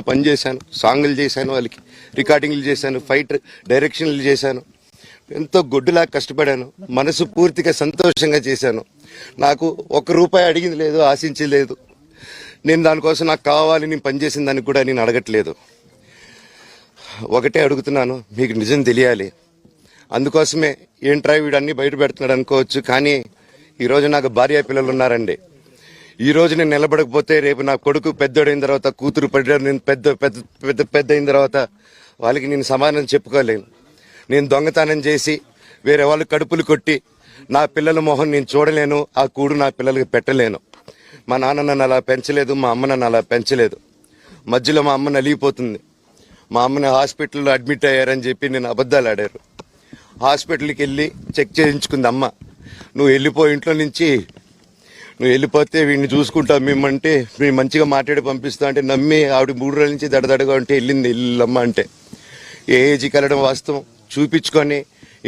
పని చేశాను, సాంగులు చేశాను, వాళ్ళకి రికార్డింగ్లు చేశాను, ఫైట్ డైరెక్షన్లు చేశాను. ఎంతో గొడ్డులా కష్టపడాను, మనసు పూర్తిగా సంతోషంగా చేశాను. నాకు ₹1 అడిగింది లేదు, ఆశించలేదు. నేను దానికోసం నాకు కావాలి, నేను పనిచేసిన దానికి కూడా నేను అడగట్లేదు. ఒకటే అడుగుతున్నాను, మీకు నిజం తెలియాలి. అందుకోసమే ఏంట్రా వీడు అన్ని బయట పెడుతున్నాడు అనుకోవచ్చు, కానీ ఈరోజు నాకు భార్య పిల్లలు ఉన్నారండి. ఈరోజు నేను నిలబడకపోతే రేపు నా కొడుకు పెద్దోడైన తర్వాత, కూతురు పెద్ద అయిన తర్వాత వాళ్ళకి నేను సమాధానం చెప్పుకోలేను. నేను దొంగతనం చేసి వేరే వాళ్ళు కడుపులు కొట్టి నా పిల్లల మొహం నేను చూడలేను, ఆ కూడు నా పిల్లలకి పెట్టలేను. మా నాన్న నన్ను అలా పెంచలేదు, మా అమ్మ నన్ను అలా పెంచలేదు. మధ్యలో మా అమ్మ నలిగిపోతుంది. మా అమ్మని హాస్పిటల్లో అడ్మిట్ అయ్యారని చెప్పి నేను అబద్ధాలు ఆడారు. హాస్పిటల్కి వెళ్ళి చెక్ చేయించుకుంది అమ్మ. నువ్వు వెళ్ళిపో ఇంట్లో నుంచి, నువ్వు వెళ్ళిపోతే వీడిని చూసుకుంటావు మేమంటే, మేము మంచిగా మాట్లాడి పంపిస్తా అంటే నమ్మి ఆవిడ 3 రోజుల నుంచి దడదడగా ఉంటే వెళ్ళింది వెళ్ళమ్మ అంటే. ఏ ఏజీకి వెళ్ళడం వాస్తవం చూపించుకొని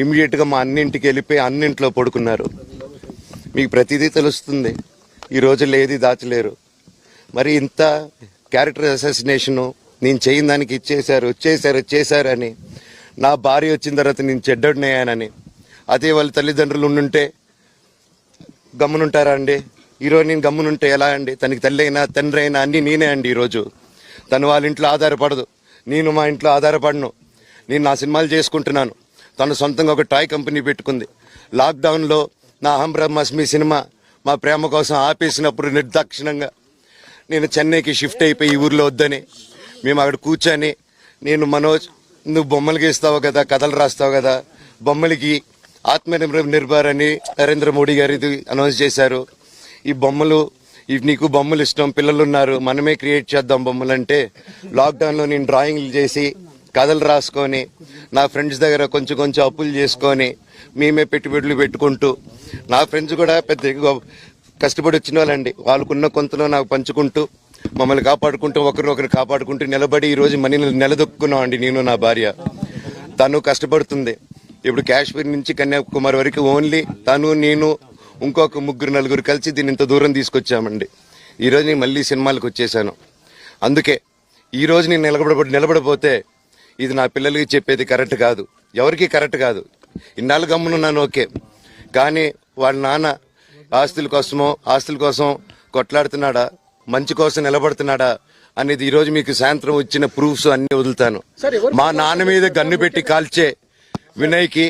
ఇమ్మీడియట్గా మా అన్నింటికి వెళ్ళిపోయి అన్నింట్లో పడుకున్నారు. మీకు ప్రతిదీ తెలుస్తుంది. ఈ రోజుల్లో ఏది దాచలేరు. మరి ఇంత క్యారెక్టర్ అసాసినేషను నేను చేయని దానికి చేశారు అని, నా భార్య వచ్చిన తర్వాత నేను చెడ్డోడినయ్యానని, అదే వాళ్ళ తల్లిదండ్రులు ఉండుంటే గమ్మునుంటారా అండి? ఈరోజు నేను గమ్మునుంటే ఎలా అండి? తనకి తల్లి అయినా తండ్రి అయినా అన్నీ నేనే అండి. ఈరోజు తను వాళ్ళ ఇంట్లో ఆధారపడదు, నేను మా ఇంట్లో ఆధారపడను. నేను నా సినిమాలు చేసుకుంటున్నాను. తను సొంతంగా ఒక టాయ్ కంపెనీ పెట్టుకుంది. లాక్డౌన్లో నా అహం బ్రహ్మాస్మి సినిమా మా ప్రేమ కోసం ఆపేసినప్పుడు నిర్దాక్షిణంగా నేను చెన్నైకి షిఫ్ట్ అయిపోయి ఈ ఊర్లో వద్దని మేము అక్కడ కూర్చొని, నేను మనోజ్ నువ్వు బొమ్మలు గీస్తావు కదా, కథలు రాస్తావు కదా, బొమ్మలకి ఆత్మనిర్భర్ అని నరేంద్ర మోడీ గారు ఇది అనౌన్స్ చేశారు. ఈ బొమ్మలు నీకు బొమ్మలు ఇష్టం, పిల్లలు ఉన్నారు, మనమే క్రియేట్ చేద్దాం బొమ్మలు అంటే, లాక్డౌన్లో నేను డ్రాయింగ్లు చేసి కథలు రాసుకొని నా ఫ్రెండ్స్ దగ్గర కొంచెం అప్పులు చేసుకొని మేమే పెట్టుబడులు పెట్టుకుంటూ, నా ఫ్రెండ్స్ కూడా పెద్ద కష్టపడి వచ్చిన వాళ్ళండి. వాళ్ళకున్న కొంతలో నాకు పంచుకుంటూ మమ్మల్ని కాపాడుకుంటూ ఒకరినొకరు కాపాడుకుంటూ నిలబడి ఈరోజు మనీని నిలదొక్కున్నాం అండి. నేను నా భార్య, తను కష్టపడుతుంది. ఇప్పుడు కాశ్మీర్ నుంచి కన్యాకుమారి వరకు ఓన్లీ తను, నేను, ఇంకొక 3-4 కలిసి దీన్ని ఇంత దూరం తీసుకొచ్చామండి. ఈరోజు నేను మళ్ళీ సినిమాలకు వచ్చేసాను. అందుకే ఈరోజు నేను నిలబడపోతే ఇది నా పిల్లలకి చెప్పేది కరెక్ట్ కాదు, ఎవరికి కరెక్ట్ కాదు. ఇన్నాళ్ళు గమ్మునున్నాను ఓకే, కానీ వాళ్ళ నాన్న ఆస్తుల కోసం కొట్లాడుతున్నాడా, మంచి కోసం నిలబడుతున్నాడా అనేది ఈరోజు మీకు సాయంత్రం వచ్చిన ప్రూఫ్స్ అన్ని వదులుతాను. మా నాన్న మీద గన్ను పెట్టి కాల్చే వినయ్కి,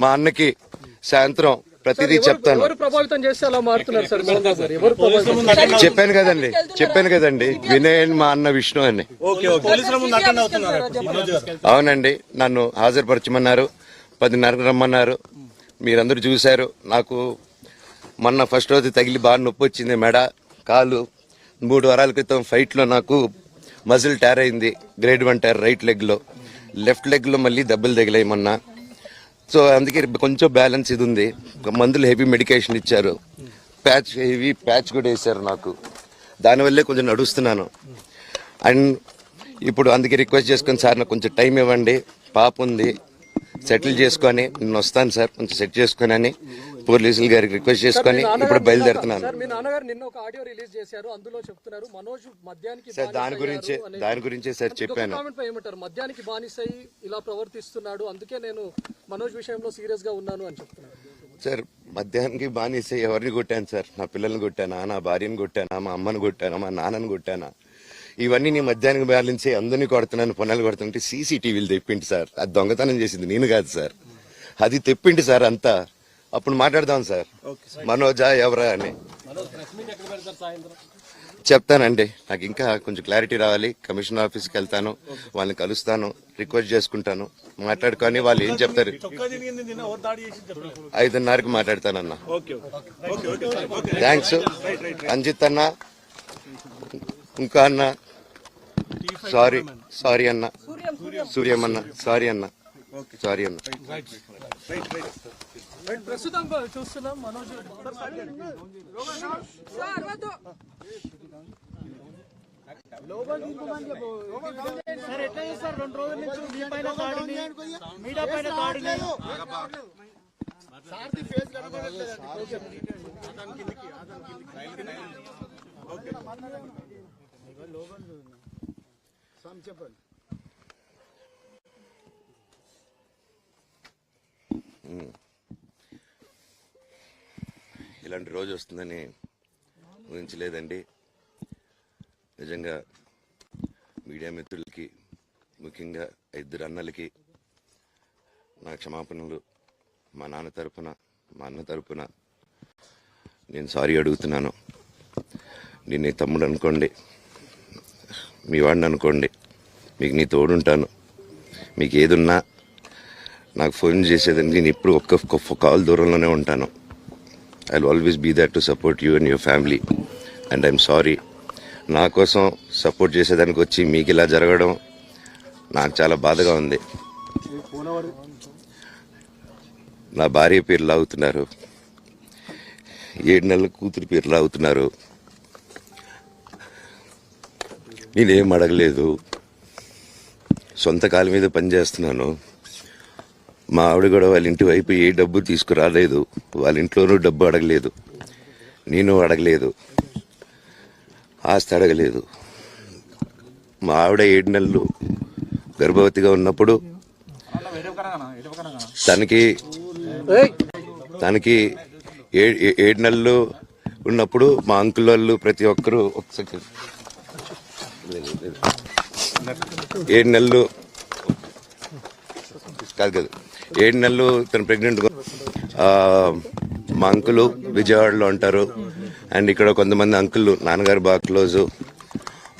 మా అన్నకి సాయంత్రం ప్రతిదీ చెప్తాను. చెప్పాను కదండి వినయ్ అని మా అన్న విష్ణు అని. అవునండి, నన్ను హాజరుపరచమన్నారు, 10:30 రమ్మన్నారు. మీరందరూ చూశారు. నాకు మొన్న ఫస్ట్ రోజు తగిలి బాగా నొప్పి వచ్చింది, మెడ, కాలు. 3 వారాల క్రితం ఫైట్లో నాకు మజిల్ టైర్ అయింది, గ్రేడ్ 1 టైర్ రైట్ లెగ్లో. లెఫ్ట్ లెగ్లో మళ్ళీ దెబ్బలు తగిలాయి మొన్న. సో అందుకే కొంచెం బ్యాలెన్స్ ఇది ఉంది. మందులు హెవీ మెడికేషన్ ఇచ్చారు, హెవీ ప్యాచ్ కూడా వేశారు నాకు. దానివల్లే కొంచెం నడుస్తున్నాను. అండ్ ఇప్పుడు అందుకే రిక్వెస్ట్ చేసుకొని, సార్ నాకు కొంచెం టైం ఇవ్వండి, పాప ఉంది, సెటిల్ చేసుకొని నేను వస్తాను సార్, కొంచెం సెట్ చేసుకొని అని పోలీసులు గారికి రిక్వెస్ట్ చేసుకొని ఇప్పుడు బయలుదేరుతున్నాను. సార్ దాని గురించే సార్ చెప్పాను. మద్యానికి బానిసై ఇలా ప్రవర్తిస్తున్నాడు, అందుకే నేను మనోజ్ విషయంలో సీరియస్ గా ఉన్నాను అని చెప్తున్నాను. సార్ మద్యానికి బానిసై ఎవరిని కొట్టాను సార్? నా పిల్లల్ని కొట్టానా, నా భార్యను కొట్టానా, మా అమ్మని కొట్టానా, మా నాన్నని కొట్టానా? ఇవన్నీ నీ మద్యానికి బ్యాలెన్స్ అందరినీ కొడుతున్నాను, పొన్నాలు కొడుతుంటే సీసీటీవీలు తెప్పిండి సార్. అది దొంగతనం చేసింది నేను కాదు సార్, అది తెప్పిండి సార్ అంతా. అప్పుడు మాట్లాడదాం సార్, మనోజా ఎవరా అని చెప్తానండి. నాకు ఇంకా కొంచెం క్లారిటీ రావాలి. కమిషనర్ ఆఫీస్కి వెళ్తాను, వాళ్ళని కలుస్తాను, రిక్వెస్ట్ చేసుకుంటాను, మాట్లాడుకొని వాళ్ళు ఏం చెప్తారు 5:30కి మాట్లాడతానన్నా. థ్యాంక్స్ అంజిత్ అన్న, ఇంకా అన్న సారీ అన్న, సూర్యమన్న సారీ అన్న. ప్రస్తుతం చూస్తున్నాం మనోజ్ సార్ ఎట్లా చేస్తారు 2 రోజుల నుంచి మీ పైన దాడిని, మీడియా పైన దాడిని. ఇలాంటి రోజు వస్తుందని ఊహించలేదండి. నిజంగా మీడియా మిత్రులకి, ముఖ్యంగా ఇద్దరు అన్నలకి నా క్షమాపణలు. మా నాన్న తరపున, మా అన్న తరపున నేను సారీ అడుగుతున్నాను. నేను నీ తమ్ముడు అనుకోండి, మీ వాడిని అనుకోండి, మీకు నీ తోడుంటాను. మీకు ఏదున్నా నాకు ఫోన్ చేసేదండి. నేను ఇప్పుడు ఒక్క కాల్ దూరంలోనే ఉంటాను. I will always be there to support you and your family. And I'm sorry, నా కోసం సపోర్ట్ చేసేదానికి వచ్చి మీకు ఇలా జరగడం నాకు చాలా బాధగా ఉంది. నా భార్య పేరు లాగుతున్నారు, 7 నెలల కూతురు పేరు లాగుతున్నారు. నేనేం అడగలేదు, సొంత కాళ్ళ మీద పనిచేస్తున్నాను. మా ఆవిడ కూడా వాళ్ళ ఇంటి వైపు ఏ డబ్బు తీసుకురాలేదు, వాళ్ళ ఇంట్లోనూ డబ్బు అడగలేదు, నేను అడగలేదు, ఆస్తి అడగలేదు. మా ఆవిడ 7 నెలలు గర్భవతిగా ఉన్నప్పుడు తనకి 7 నెలలు ఉన్నప్పుడు మా అంకుల్ వాళ్ళు ప్రతి ఒక్కరూ 7 నెలలు కాదు 7 నెలలు తను ప్రెగ్నెంట్. మా అంకులు విజయవాడలో ఉంటారు. అండ్ ఇక్కడ కొంతమంది అంకుల్ నాన్నగారు బాగా క్లోజు.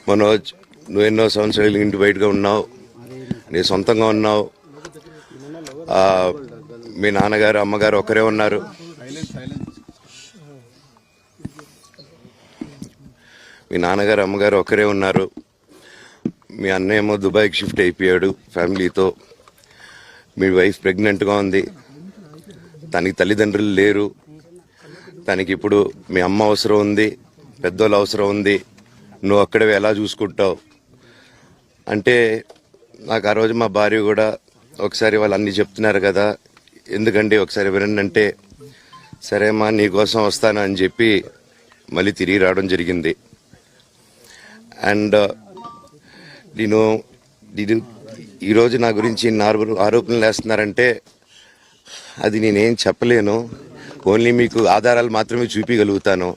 మనోజ్, నువ్వు ఎన్నో సంవత్సరాలు ఇంటి బయటగా ఉన్నావు, నీ సొంతంగా ఉన్నావు. మీ నాన్నగారు అమ్మగారు ఒకరే ఉన్నారు. మీ నాన్నగారు అమ్మగారు ఒకరే ఉన్నారు. మీ అన్న ఏమో దుబాయ్కి షిఫ్ట్ అయిపోయాడు ఫ్యామిలీతో. మీ వైఫ్ ప్రెగ్నెంట్గా ఉంది, తనకి తల్లిదండ్రులు లేరు. తనకి ఇప్పుడు మీ అమ్మ అవసరం ఉంది, పెద్దోళ్ళ అవసరం ఉంది. నువ్వు అక్కడే ఎలా చూసుకుంటావు అంటే, నాకు ఆ రోజు మా భార్య కూడా ఒకసారి వాళ్ళు అన్నీ చెప్తున్నారు కదా, ఎందుకండి ఒకసారి వినండి అంటే, సరేమ్మా నీకోసం వస్తాను అని చెప్పి మళ్ళీ తిరిగి రావడం జరిగింది. అండ్ నేను ఈరోజు నా గురించి ఆరోపణలు వేస్తున్నారంటే అది నేనేం చెప్పలేను. ఓన్లీ మీకు ఆధారాలు మాత్రమే చూపించగలుగుతాను.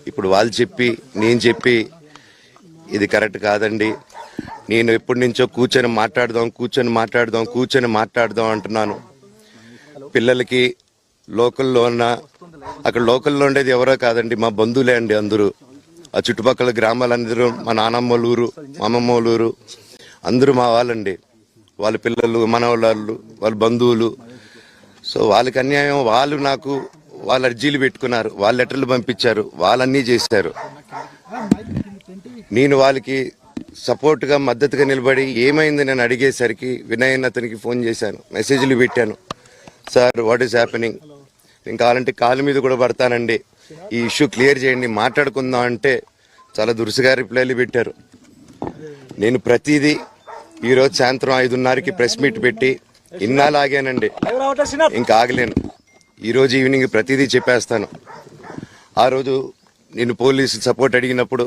ఇప్పుడు వాళ్ళు చెప్పి నేను చెప్పి ఇది కరెక్ట్ కాదండి. నేను ఎప్పటి నుంచో కూర్చొని మాట్లాడదాం అంటున్నాను. పిల్లలకి లోకల్లో అక్కడ లోకల్లో ఉండేది ఎవరో కాదండి, మా బంధువులే అండి అందరూ. ఆ చుట్టుపక్కల గ్రామాలందరూ మా నానమ్మ వాళ్ళ ఊరు, మా అమ్మమ్మ వాళ్ళ ఊరు, అందరూ మా వాళ్ళండి. వాళ్ళ పిల్లలు, మనవాళ్ళు, వాళ్ళ బంధువులు. సో వాళ్ళకి అన్యాయం, వాళ్ళు అర్జీలు పెట్టుకున్నారు, వాళ్ళ లెటర్లు పంపించారు, వాళ్ళన్నీ చేశారు. నేను వాళ్ళకి సపోర్ట్గా మద్దతుగా నిలబడి ఏమైంది నేను అడిగేసరికి వినయ్ అతనికి ఫోన్ చేశాను, మెసేజ్లు పెట్టాను. సార్ వాట్ ఈస్ హ్యాపెనింగ్, నేను కావాలంటే కాళ్ళ మీద కూడా పడతానండి, ఈ ఇష్యూ క్లియర్ చేయండి, మాట్లాడుకుందాం అంటే చాలా దురుసుగా రిప్లైలు పెట్టారు. నేను ప్రతిదీ ఈరోజు సాయంత్రం 5:30కి ప్రెస్ మీట్ పెట్టి ఇన్నాళ్ళు ఆగానండి, ఇంకా ఆగలేను. ఈరోజు ఈవినింగ్ ప్రతిదీ చెప్పేస్తాను. ఆ రోజు నేను పోలీసు సపోర్ట్ అడిగినప్పుడు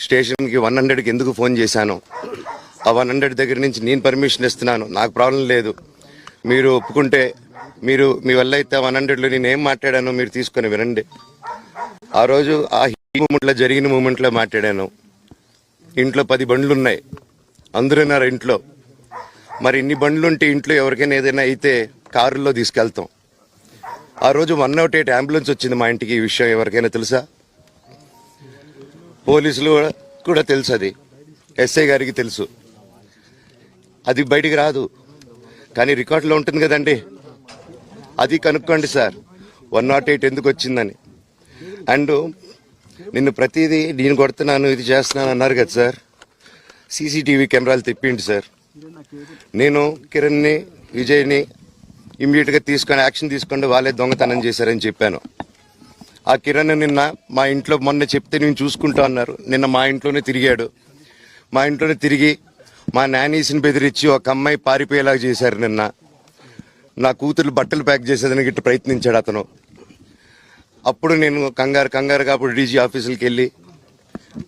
స్టేషన్కి 100కి ఎందుకు ఫోన్ చేశాను, ఆ 100 దగ్గర నుంచి నేను పర్మిషన్ ఇస్తున్నాను, నాకు ప్రాబ్లం లేదు, మీరు ఒప్పుకుంటే మీ వల్ల అయితే 100లో నేను ఏం మాట్లాడానో మీరు తీసుకొని వినండి. ఆ రోజు ఆ మూమెంట్లో జరిగిన మూమెంట్లో మాట్లాడాను. ఇంట్లో 10 బండ్లు ఉన్నాయి, అందరూ ఉన్నారు ఇంట్లో. మరి ఇన్ని బండ్లు ఉంటే ఇంట్లో ఎవరికైనా ఏదైనా అయితే కారుల్లో తీసుకెళ్తాం. ఆ రోజు 108 అంబులెన్స్ వచ్చింది మా ఇంటికి. ఈ విషయం ఎవరికైనా తెలుసా? పోలీసులు కూడా తెలుసు, అది ఎస్ఐ గారికి తెలుసు. అది బయటికి రాదు, కానీ రికార్డులో ఉంటుంది కదండి, అది కనుక్కోండి సార్ 108 ఎందుకు వచ్చిందని. అండ్ నిన్ను ప్రతిదీ నేను కొడుతున్నాను, ఇది చేస్తున్నాను అన్నారు కదా సార్, సీసీటీవీ కెమెరాలు తెప్పిండి సార్. నేను కిరణ్ని, విజయ్ని ఇమ్మీడియట్గా తీసుకొని యాక్షన్ తీసుకోండి, వాళ్ళే దొంగతనం చేశారని చెప్పాను. ఆ కిరణ్ నిన్న మా ఇంట్లో మొన్న చెప్తే నేను చూసుకుంటా అన్నారు. నిన్న మా ఇంట్లోనే తిరిగాడు. మా ఇంట్లోనే తిరిగి మా నానీస్ని బెదిరించి ఒక అమ్మాయి పారిపోయేలాగా చేశారు. నిన్న నా కూతురు బట్టలు ప్యాక్ చేసేదానికి ఇట్లా ప్రయత్నించాడు అతను. అప్పుడు నేను కంగారుగా అప్పుడు డీజీ ఆఫీసులకి వెళ్ళి,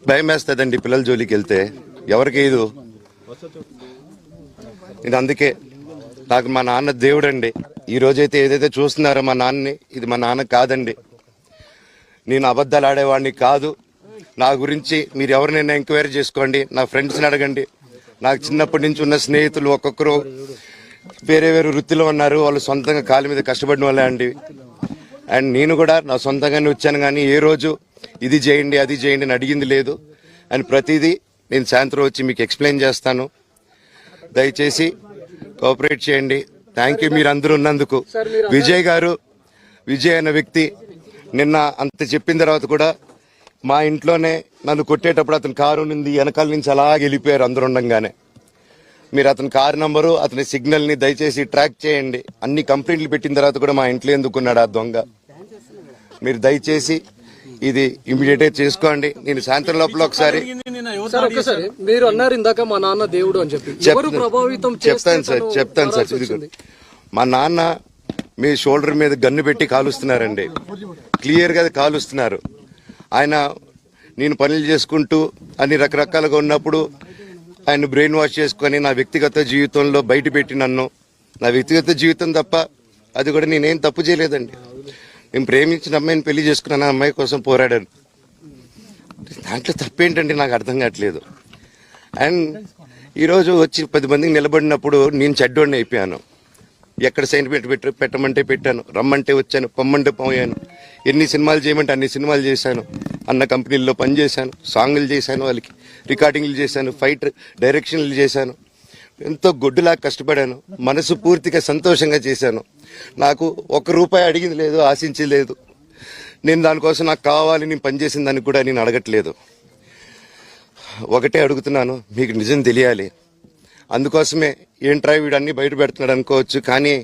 భయం వేస్తుందండి పిల్లల జోలికి వెళ్తే, ఎవరికేదు ఇది అందుకే నాకు మా నాన్న దేవుడు అండి. ఈ రోజైతే ఏదైతే చూస్తున్నారో మా నాన్నని, ఇది మా నాన్న కాదండి. నేను అబద్ధాలు ఆడేవాడిని కాదు. నా గురించి మీరు ఎవరినైనా ఎంక్వైరీ చేసుకోండి, నా ఫ్రెండ్స్ని అడగండి. నాకు చిన్నప్పటి నుంచి ఉన్న స్నేహితులు ఒక్కొక్కరు వేరే వేరే వృత్తిలో ఉన్నారు. వాళ్ళు సొంతంగా కాళ్ళ మీద కష్టపడిన వాళ్ళే అండి. అండ్ నేను కూడా నా సొంతంగానే వచ్చాను, కానీ ఏ రోజు ఇది చేయండి అది చేయండి అని అడిగింది లేదు. అండ్ ప్రతిదీ నేను సాయంత్రం వచ్చి మీకు ఎక్స్ప్లెయిన్ చేస్తాను. దయచేసి కోఆపరేట్ చేయండి. థ్యాంక్ యూ మీరు అందరూ ఉన్నందుకు. విజయ్ అనే వ్యక్తి నిన్న అంత చెప్పిన తర్వాత కూడా మా ఇంట్లోనే నన్ను కొట్టేటప్పుడు అతని కారు నుండి వెనకాల నుంచి అలా వెళ్ళిపోయారు అందరూ ఉండంగానే. మీరు అతని కారు నంబరు, అతని సిగ్నల్ ని దయచేసి ట్రాక్ చేయండి. అన్ని కంప్లైంట్లు పెట్టిన తర్వాత కూడా మా ఇంట్లో ఎందుకున్నాడు ఆ దొంగ? మీరు దయచేసి ఇది ఇమీడియట్ గా చేసుకోండి. నేను సాయంత్రం లోపల ఒకసారి మీరు అన్నారు ఇందాక మా నాన్న దేవుడు అని చెప్పి, చెప్తాను సార్. మా నాన్న మీ షోల్డర్ మీద గన్ను పెట్టి కాలుస్తున్నారండి. క్లియర్ గా కాలుస్తున్నారు. ఆయన నేను పనులు చేసుకుంటూ అన్ని రకరకాలుగా ఉన్నప్పుడు ఆయన బ్రెయిన్ వాష్ చేసుకొని నా వ్యక్తిగత జీవితంలో బయట పెట్టి నన్ను, నా వ్యక్తిగత జీవితం తప్ప అది కూడా నేనేం తప్పు చేయలేదండి. నేను ప్రేమించిన అమ్మాయిని పెళ్లి చేసుకున్నాను, ఆ అమ్మాయి కోసం పోరాడాను. దాంట్లో తప్పేంటండి నాకు అర్థం కావట్లేదు. అండ్ ఈరోజు వచ్చి 10 మందికి నిలబడినప్పుడు నేను చెడ్డోడిని అయిపోయాను. ఎక్కడ సైన్ పెట్టమంటే పెట్టాను, రమ్మంటే వచ్చాను, పొమ్మంటే పోయాను. ఎన్ని సినిమాలు చేయమంటే అన్ని సినిమాలు చేశాను. అన్న కంపెనీల్లో పనిచేశాను, సాంగులు చేశాను, వాళ్ళకి రికార్డింగ్లు చేశాను, ఫైట్ డైరెక్షన్లు చేశాను. ఎంతో గొడ్డులా కష్టపడాను. మనసు పూర్తిగా సంతోషంగా చేశాను. నాకు ₹1 అడిగింది లేదు, ఆశించేది లేదు. నేను దానికోసం నాకు కావాలి, నేను పనిచేసిన దానికి కూడా నేను అడగట్లేదు. ఒకటే అడుగుతున్నాను, మీకు నిజం తెలియాలి. అందుకోసమే ఏంట్రా వీడు అన్ని బయట పెడుతున్నాడు అనుకోవచ్చు, కానీ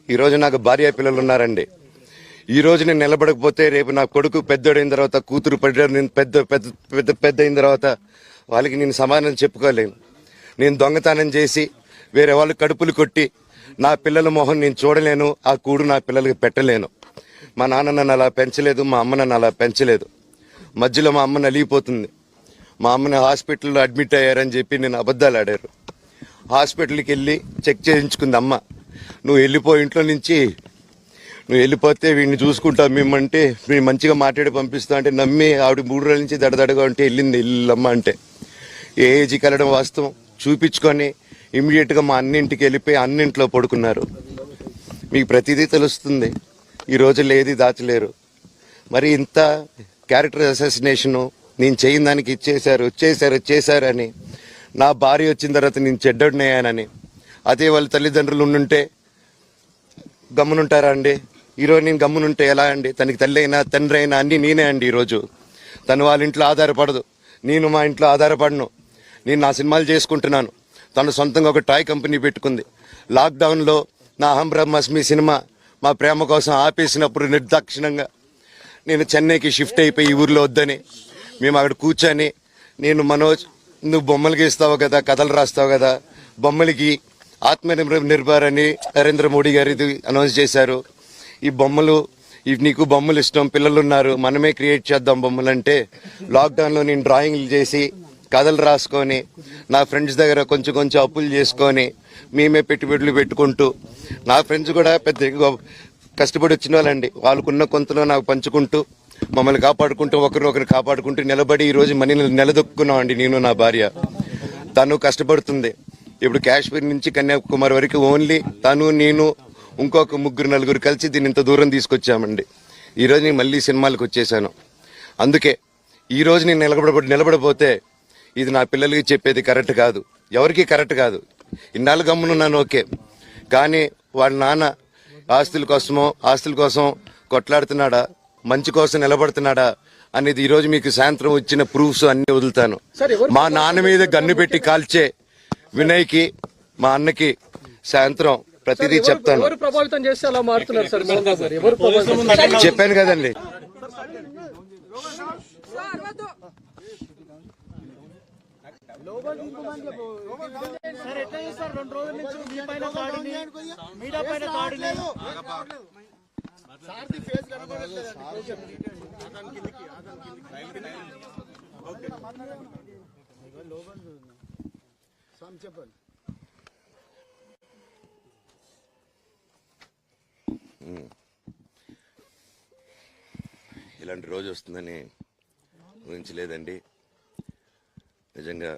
ఈరోజు నాకు భార్య పిల్లలు ఉన్నారండి. ఈ రోజు నేను నిలబడకపోతే రేపు నా కొడుకు పెద్దోడైన తర్వాత, కూతురు పెద్ద అయిన తర్వాత వాళ్ళకి నేను సమాధానం చెప్పుకోలేను. నేను దొంగతనం చేసి వేరే వాళ్ళు కడుపులు కొట్టి నా పిల్లల మొహం నేను చూడలేను, ఆ కూడు నా పిల్లలకి పెట్టలేను. మా నాన్న నన్ను అలా పెంచలేదు, మా అమ్మ నన్ను అలా పెంచలేదు. మధ్యలో మా అమ్మ నలిగిపోతుంది. మా అమ్మని హాస్పిటల్లో అడ్మిట్ అయ్యారని చెప్పి నేను అబద్ధాలు ఆడారు. హాస్పిటల్కి వెళ్ళి చెక్ చేయించుకుంది అమ్మ. నువ్వు వెళ్ళిపో ఇంట్లో నుంచి, నువ్వు వెళ్ళిపోతే వీడిని చూసుకుంటావు మేమంటే, మేము మంచిగా మాట్లాడి పంపిస్తా అంటే నమ్మి ఆవిడ 3 రోజుల నుంచి దడదడగా ఉంటే వెళ్ళింది ఇల్లమ్మ అంటే. ఏ ఏజీకి వెళ్ళడం వాస్తవం చూపించుకొని ఇమ్మీడియట్ గా మా అన్నింటికి వెళ్ళిపోయి అన్నింట్లో పడుకున్నారు. మీకు ప్రతిదీ తెలుస్తుంది. ఈ రోజుల్లో ఏది దాచలేరు. మరి ఇంత క్యారెక్టర్ అసాసినేషను నేను చేయని దానికి చేశారని, నా భార్య వచ్చిన తర్వాత నేను చెడ్డోడినయ్యానని, అదే వాళ్ళ తల్లిదండ్రులు ఉండుంటే గమ్మునుంటారా అండి? ఈరోజు నేను గమ్మునుంటే ఎలా అండి? తనకి తల్లి అయినా తండ్రి అయినా అన్ని నేనే అండి. ఈరోజు తను వాళ్ళ ఇంట్లో ఆధారపడదు, నేను మా ఇంట్లో ఆధారపడను. నేను నా సినిమాలు చేసుకుంటున్నాను. తను సొంతంగా ఒక టాయ్ కంపెనీ పెట్టుకుంది. లాక్డౌన్లో నా అహం బ్రహ్మాస్మి సినిమా మా ప్రేమ కోసం ఆపేసినప్పుడు నిర్దాక్షిణంగా నేను చెన్నైకి షిఫ్ట్ అయిపోయి ఈ ఊర్లో వద్దని మేము అక్కడ కూర్చొని, నేను మనోజ్ నువ్వు బొమ్మలు గీస్తావు కదా, కథలు రాస్తావు కదా, బొమ్మలకి ఆత్మనిర్భర్ అని నరేంద్ర మోడీ గారు ఇది అనౌన్స్ చేశారు. ఈ బొమ్మలు, నీకు బొమ్మలు ఇష్టం, పిల్లలు ఉన్నారు, మనమే క్రియేట్ చేద్దాం బొమ్మలు అంటే, లాక్డౌన్లో నేను డ్రాయింగ్లు చేసి కథలు రాసుకొని నా ఫ్రెండ్స్ దగ్గర కొంచెం అప్పులు చేసుకొని మేమే పెట్టుబడులు పెట్టుకుంటూ, నా ఫ్రెండ్స్ కూడా పెద్ద కష్టపడి వచ్చిన వాళ్ళండి. వాళ్ళకున్న కొంతలో నాకు పంచుకుంటూ, మమ్మల్ని కాపాడుకుంటూ, ఒకరినొకరు కాపాడుకుంటూ నిలబడి ఈరోజు మనీని నిలదొక్కున్నాం అండి. నేను నా భార్య, తను కష్టపడుతుంది. ఇప్పుడు కాశ్మీర్ నుంచి కన్యాకుమారి వరకు ఓన్లీ తను, నేను, ఇంకొక 3-4 కలిసి దీన్ని ఇంత దూరం తీసుకొచ్చామండి. ఈరోజు నేను మళ్ళీ సినిమాలకు వచ్చేసాను. అందుకే ఈరోజు నేను నిలబడపోతే ఇది నా పిల్లలకి చెప్పేది కరెక్ట్ కాదు, ఎవరికి కరెక్ట్ కాదు. ఇన్నాళ్ళు గమ్మునున్నాను ఓకే, కానీ వాళ్ళ నాన్న ఆస్తుల కోసం కొట్లాడుతున్నాడా, మంచి కోసం నిలబడుతున్నాడా అనేది ఈరోజు మీకు సాయంత్రం వచ్చిన ప్రూఫ్స్ అన్ని వదులుతాను. మా నాన్న మీద గన్ను పెట్టి కాల్చే వినయ్కి, మా అన్నకి సాయంత్రం ప్రతిదీ చెప్తాను. చెప్పాను కదండి. ఇలాంటి రోజు వస్తుందని ఊహించలేదండి. నిజంగా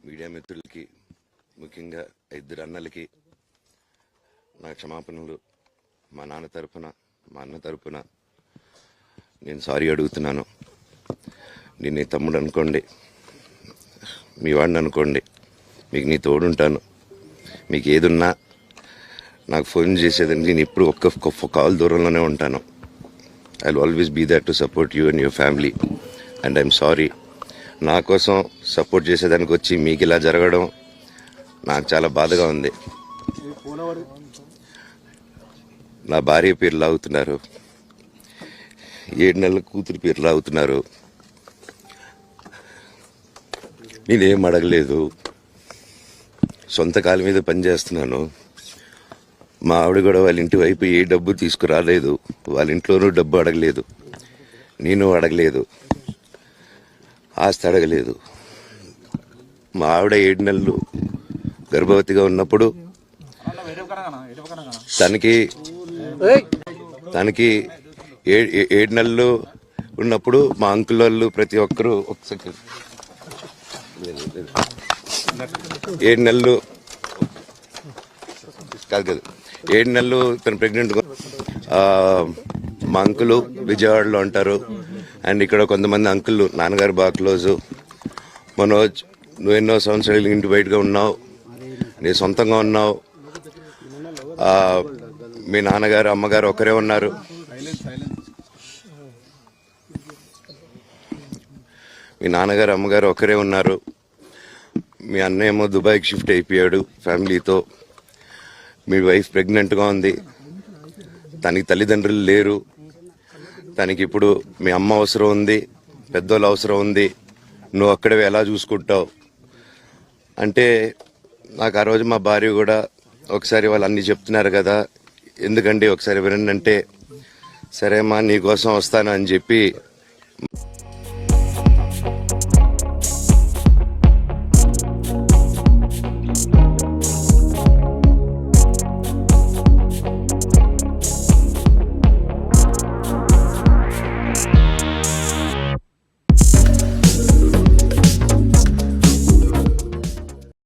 మీడియా మిత్రులకి, ముఖ్యంగా ఇద్దరు అన్నలకి నా క్షమాపణలు. మా నాన్న తరపున, మా అన్న తరపున నేను సారీ అడుగుతున్నాను. నేను నీ తమ్ముడు అనుకోండి, మీ వాడిని అనుకోండి, మీకు నీ తోడుంటాను. మీకు ఏదున్నా నాకు ఫోన్ చేసేదండి. నేను ఇప్పుడు ఒక్క కాల్ దూరంలోనే ఉంటాను. I will always be there to support you and your family. And I'm sorry. నా కోసం సపోర్ట్ చేసేదానికి వచ్చి మీకు ఇలా జరగడం నాకు చాలా బాధగా ఉంది. నా భార్య పేరు లాగుతున్నారు, 7 నెలల కూతురు పేరు లాగుతున్నారు. నేనేం అడగలేదు, సొంత కాళ్ళ మీద పనిచేస్తున్నాను. మా ఆవిడ కూడా వాళ్ళ ఇంటి వైపు ఏ డబ్బు తీసుకురాలేదు, వాళ్ళ ఇంట్లోనూ డబ్బు అడగలేదు, నేను అడగలేదు, ఆస్తి అడగలేదు. మా ఆవిడ 7 నెలలు గర్భవతిగా ఉన్నప్పుడు తనకి 7 నెలలు ఉన్నప్పుడు మా అంకుల్ వాళ్ళు ప్రతి ఒక్కరూ 7 నెలలు కాదు 7 నెలలు తను ప్రెగ్నెంట్. మా అంకులు విజయవాడలో ఉంటారు. అండ్ ఇక్కడ కొంతమంది అంకుల్ నాన్నగారు బాగా క్లోజు. మనోజ్, నువ్వు ఎన్నో సంవత్సరాలు ఇంటి బయటగా ఉన్నావు, నీ సొంతంగా ఉన్నావు. మీ నాన్నగారు అమ్మగారు ఒకరే ఉన్నారు. మీ నాన్నగారు అమ్మగారు ఒకరే ఉన్నారు. మీ అన్నయ్య ఏమో దుబాయ్కి షిఫ్ట్ అయిపోయాడు ఫ్యామిలీతో. మీ వైఫ్ ప్రెగ్నెంట్గా ఉంది. తనకి తల్లిదండ్రులు లేరు. తనకి ఇప్పుడు మీ అమ్మ అవసరం ఉంది, పెద్దోళ్ళ అవసరం ఉంది. నువ్వు అక్కడే ఎలా చూసుకుంటావు అంటే, నాకు ఆ రోజు మా భార్య కూడా ఒకసారి వాళ్ళు అన్నీ చెప్తున్నారు కదా, ఎందుకండి ఒకసారి వినండి అంటే, సరేమ్మా నీకోసం వస్తాను అని చెప్పి